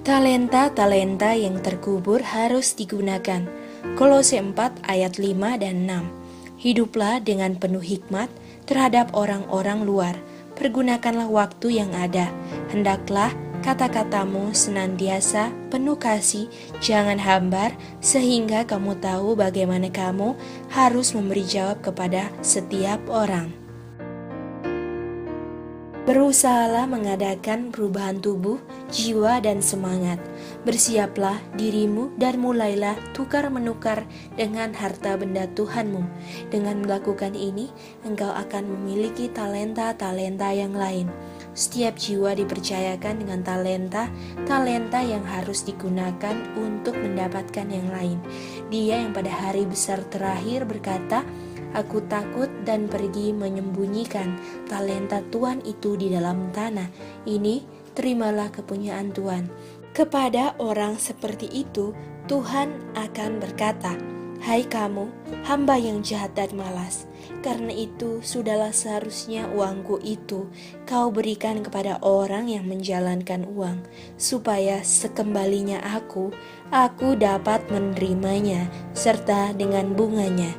Talenta-talenta yang terkubur harus digunakan. Kolose 4 ayat 5 dan 6. Hiduplah dengan penuh hikmat terhadap orang-orang luar. Pergunakanlah waktu yang ada. Hendaklah kata-katamu senantiasa penuh kasih, jangan hambar, sehingga kamu tahu bagaimana kamu harus memberi jawab kepada setiap orang. Berusahalah mengadakan perubahan tubuh, jiwa, dan semangat. Bersiaplah dirimu dan mulailah tukar-menukar dengan harta benda Tuhanmu. Dengan melakukan ini, engkau akan memiliki talenta-talenta yang lain. Setiap jiwa dipercayakan dengan talenta yang harus digunakan untuk mendapatkan yang lain. Dia yang pada hari besar terakhir berkata, "Aku takut dan pergi menyembunyikan talenta Tuhan itu di dalam tanah. Ini terimalah kepunyaan Tuhan." Kepada orang seperti itu, Tuhan akan berkata, "Hai kamu, hamba yang jahat dan malas, karena itu sudahlah seharusnya uangku itu kau berikan kepada orang yang menjalankan uang, supaya sekembalinya aku dapat menerimanya serta dengan bunganya."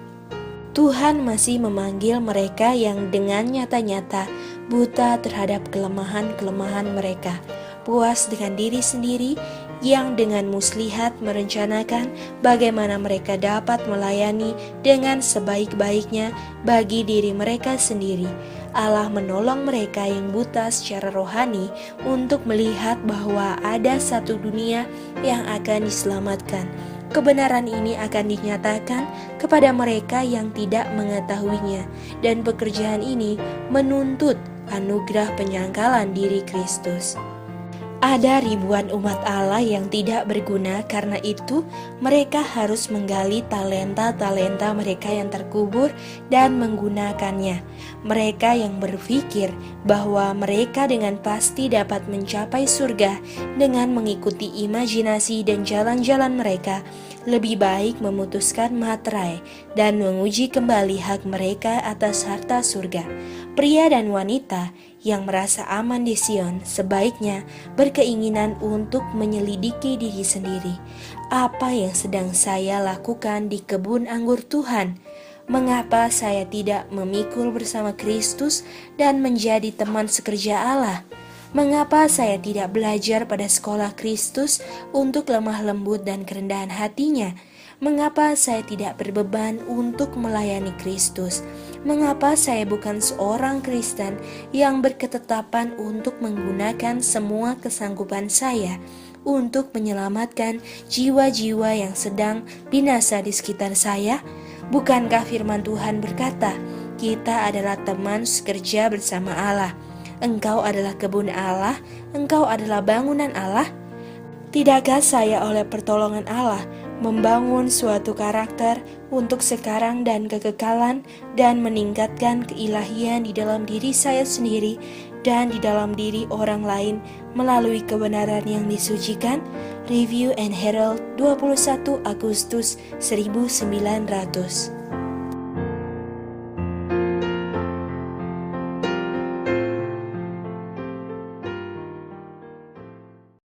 Tuhan masih memanggil mereka yang dengan nyata-nyata buta terhadap kelemahan-kelemahan mereka, puas dengan diri sendiri, yang dengan muslihat merencanakan bagaimana mereka dapat melayani dengan sebaik-baiknya bagi diri mereka sendiri. Allah menolong mereka yang buta secara rohani untuk melihat bahwa ada satu dunia yang akan diselamatkan. Kebenaran ini akan dinyatakan kepada mereka yang tidak mengetahuinya, dan pekerjaan ini menuntut anugerah penyangkalan diri Kristus. Ada ribuan umat Allah yang tidak berguna, karena itu mereka harus menggali talenta-talenta mereka yang terkubur dan menggunakannya. Mereka yang berpikir bahwa mereka dengan pasti dapat mencapai surga dengan mengikuti imajinasi dan jalan-jalan mereka, lebih baik memutuskan materai dan menguji kembali hak mereka atas harta surga. Pria dan wanita yang merasa aman di Sion sebaiknya berkeinginan untuk menyelidiki diri sendiri. Apa yang sedang saya lakukan di kebun anggur Tuhan? Mengapa saya tidak memikul bersama Kristus dan menjadi teman sekerja Allah? Mengapa saya tidak belajar pada sekolah Kristus untuk lemah lembut dan kerendahan hatinya? Mengapa saya tidak berbeban untuk melayani Kristus? Mengapa saya bukan seorang Kristen yang berketetapan untuk menggunakan semua kesanggupan saya untuk menyelamatkan jiwa-jiwa yang sedang binasa di sekitar saya? Bukankah firman Tuhan berkata, kita adalah teman sekerja bersama Allah. Engkau adalah kebun Allah, engkau adalah bangunan Allah. Tidakkah saya oleh pertolongan Allah membangun suatu karakter untuk sekarang dan kekekalan, dan meningkatkan keilahian di dalam diri saya sendiri dan di dalam diri orang lain melalui kebenaran yang disucikan? Review and Herald 21 Agustus 1900.